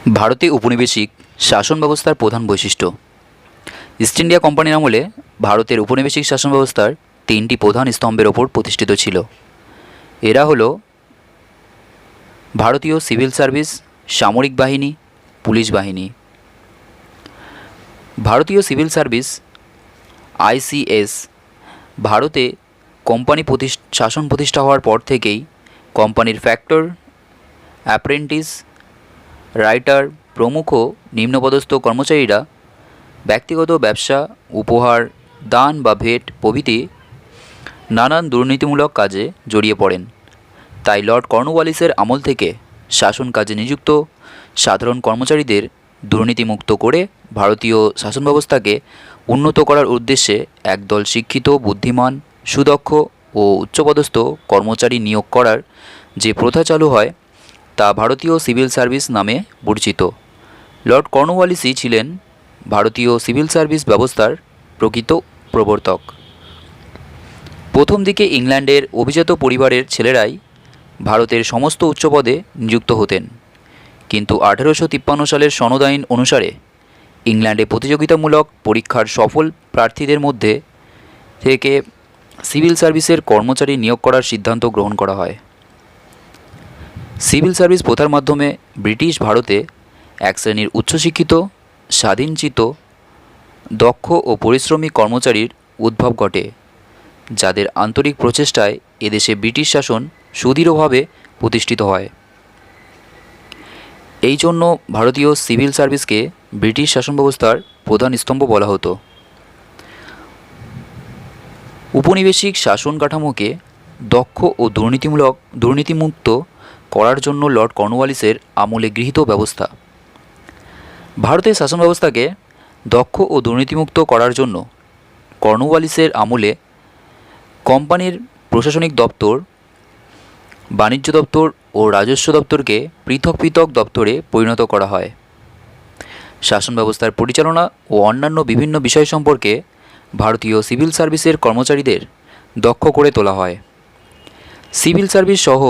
ভারতে উপনিবেশিক শাসন ব্যবস্থার প্রধান বৈশিষ্ট্য। ইস্ট ইন্ডিয়া কোম্পানির আমলে ভারতের উপনিবেশিক শাসন ব্যবস্থার তিনটি প্রধান স্তম্ভের ওপর প্রতিষ্ঠিত ছিল। এরা হলো ভারতীয় সিভিল সার্ভিস, সামরিক বাহিনী, পুলিশ বাহিনী। ভারতীয় সিভিল সার্ভিস আইসিএস ভারতে কোম্পানি শাসন প্রতিষ্ঠা হওয়ার পর থেকেই কোম্পানির ফ্যাক্টর, অ্যাপ্রেন্টিস, রাইটার প্রমুখ নিম্নপদস্থ কর্মচারীরা ব্যক্তিগত ব্যবসা, উপহার, দান বা ভেট প্রভৃতি নানান দুর্নীতিমূলক কাজে জড়িয়ে পড়েন। তাই লর্ড কর্নওয়ালিসের আমল থেকে শাসন কাজে নিযুক্ত সাধারণ কর্মচারীদের দুর্নীতিমুক্ত করে ভারতীয় শাসন ব্যবস্থাকে উন্নত করার উদ্দেশ্যে একদল শিক্ষিত, বুদ্ধিমান, সুদক্ষ ও উচ্চপদস্থ কর্মচারী নিয়োগ করার যে প্রথা চালু হয় তা ভারতীয় সিভিল সার্ভিস নামে পরিচিত। লর্ড কর্নওয়ালিসই ছিলেন ভারতীয় সিভিল সার্ভিস ব্যবস্থার প্রকৃত প্রবর্তক। প্রথম দিকে ইংল্যান্ডের অভিজাত পরিবারের ছেলেরাই ভারতের সমস্ত উচ্চপদে নিযুক্ত হতেন, কিন্তু 1853 সালের সনদ আইন অনুসারে ইংল্যান্ডে প্রতিযোগিতামূলক পরীক্ষার সফল প্রার্থীদের মধ্যে থেকে সিভিল সার্ভিসের কর্মচারী নিয়োগ করার সিদ্ধান্ত গ্রহণ করা হয়। সিভিল সার্ভিস প্রথার মাধ্যমে ব্রিটিশ ভারতে এক শ্রেণীর উচ্চশিক্ষিত, স্বাধীনচিত্ত, দক্ষ ও পরিশ্রমী কর্মচারীর উদ্ভব ঘটে, যাদের আন্তরিক প্রচেষ্টায় এদেশে ব্রিটিশ শাসন সুদৃঢ়ভাবে প্রতিষ্ঠিত হয়। এই জন্য ভারতীয় সিভিল সার্ভিসকে ব্রিটিশ শাসন ব্যবস্থার প্রধান স্তম্ভ বলা হতো। উপনিবেশিক শাসন কাঠামোকে দক্ষ ও দুর্নীতিমুক্ত করার জন্য লর্ড কর্নওয়ালিসের আমলে গৃহীত ব্যবস্থা। ভারতের শাসন ব্যবস্থাকে দক্ষ ও দুর্নীতিমুক্ত করার জন্য কর্নওয়ালিসের আমলে কোম্পানির প্রশাসনিক দপ্তর, বাণিজ্য দপ্তর ও রাজস্ব দপ্তরকে পৃথক পৃথক দপ্তরে পরিণত করা হয়। শাসন ব্যবস্থার পরিচালনা ও অন্যান্য বিভিন্ন বিষয় সম্পর্কে ভারতীয় সিভিল সার্ভিসের কর্মচারীদের দক্ষ করে তোলা হয়। সিভিল সার্ভিস সহ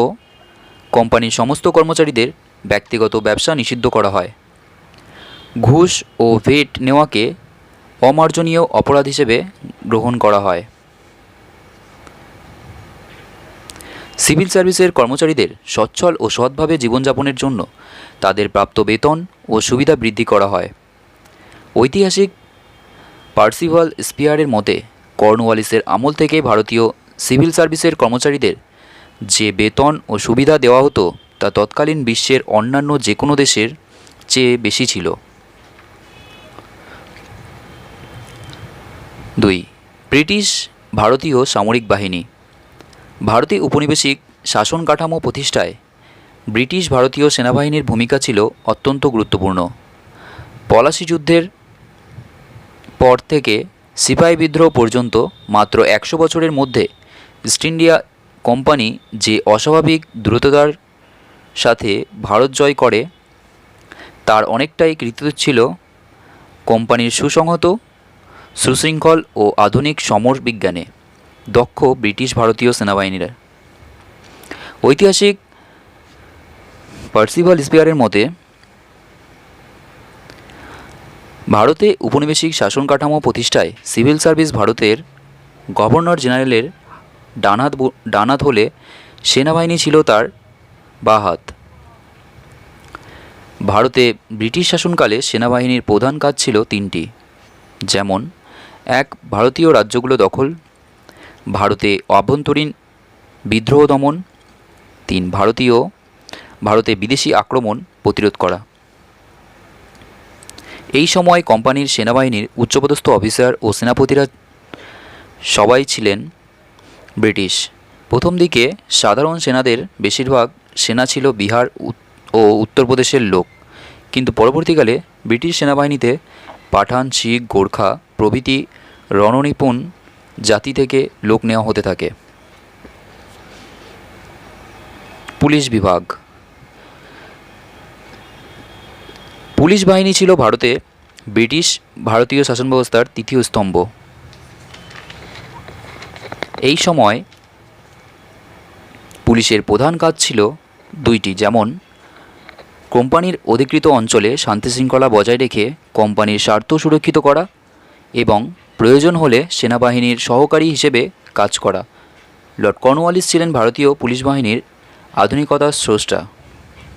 কোম্পানির সমস্ত কর্মচারীদের ব্যক্তিগত ব্যবসা নিষিদ্ধ করা হয়। ঘুষ ও ভেট নেওয়াকে অমার্জনীয় অপরাধ হিসেবে গ্রহণ করা হয়। সিভিল সার্ভিসের কর্মচারীদের সচ্ছল ও সৎভাবে জীবনযাপনের জন্য তাদের প্রাপ্ত বেতন ও সুবিধা বৃদ্ধি করা হয়। ঐতিহাসিক পার্সিভাল স্পিয়ারের মতে কর্নওয়ালিসের আমল থেকে ভারতীয় সিভিল সার্ভিসের কর্মচারীদের যে বেতন ও সুবিধা দেওয়া হতো তা তৎকালীন বিশ্বের অন্যান্য যে কোনো দেশের চেয়ে বেশি ছিল। 2. ব্রিটিশ ভারতীয় সামরিক বাহিনী। ভারতে উপনিবেশিক শাসন কাঠামো প্রতিষ্ঠায় ব্রিটিশ ভারতীয় সেনাবাহিনীর ভূমিকা ছিল অত্যন্ত গুরুত্বপূর্ণ। পলাশি যুদ্ধের পর থেকে সিপাহি বিদ্রোহ পর্যন্ত মাত্র 100 বছরের মধ্যে ইস্ট ইন্ডিয়া কোম্পানি যে অস্বাভাবিক দ্রুততার সাথে ভারত জয় করে তার অনেকটাই কৃতিত্ব ছিল কোম্পানির সুসংহত, সুশৃঙ্খল ও আধুনিক সমর বিজ্ঞানে দক্ষ ব্রিটিশ ভারতীয় সেনাবাহিনীরা। ঐতিহাসিক পার্সিভাল স্পিয়ারের মতে ভারতে উপনিবেশিক শাসন কাঠামো প্রতিষ্ঠায় সিভিল সার্ভিস ভারতের গভর্নর জেনারেলের ডানহাত হলে সেনাবাহিনী ছিল তার বাঁ হাত। ভারতে ব্রিটিশ শাসনকালে সেনাবাহিনীর প্রধান কাজ ছিল তিনটি, যেমন 1. ভারতীয় রাজ্যগুলো দখল, ভারতে অভ্যন্তরীণ বিদ্রোহ দমন, 3. ভারতে বিদেশি আক্রমণ প্রতিরোধ করা। এই সময় কোম্পানির সেনাবাহিনীর উচ্চপদস্থ অফিসার ও সেনাপতিরা সবাই ছিলেন ব্রিটিশ। প্রথম দিকে সাধারণ সেনাদের বেশিরভাগ সেনা ছিল বিহার ও উত্তরপ্রদেশের লোক, কিন্তু পরবর্তীকালে ব্রিটিশ সেনাবাহিনীতে পাঠান, শিখ, গোর্খা প্রভৃতি রণনিপুণ জাতি থেকে লোক নেওয়া হতে থাকে। পুলিশ বিভাগ। পুলিশ বাহিনী ছিল ভারতে ব্রিটিশ ভারতীয় শাসন ব্যবস্থার তৃতীয় স্তম্ভ। এই সময় পুলিশের প্রধান কাজ ছিল দুইটি, যেমন কোম্পানির অধিকৃত অঞ্চলে শান্তিশৃঙ্খলা বজায় রেখে কোম্পানির স্বার্থ সুরক্ষিত করা এবং প্রয়োজন হলে সেনাবাহিনীর সহকারী হিসেবে কাজ করা। লর্ড কর্নওয়ালিস ছিলেন ভারতীয় পুলিশ বাহিনীর আধুনিকতার স্রষ্টা।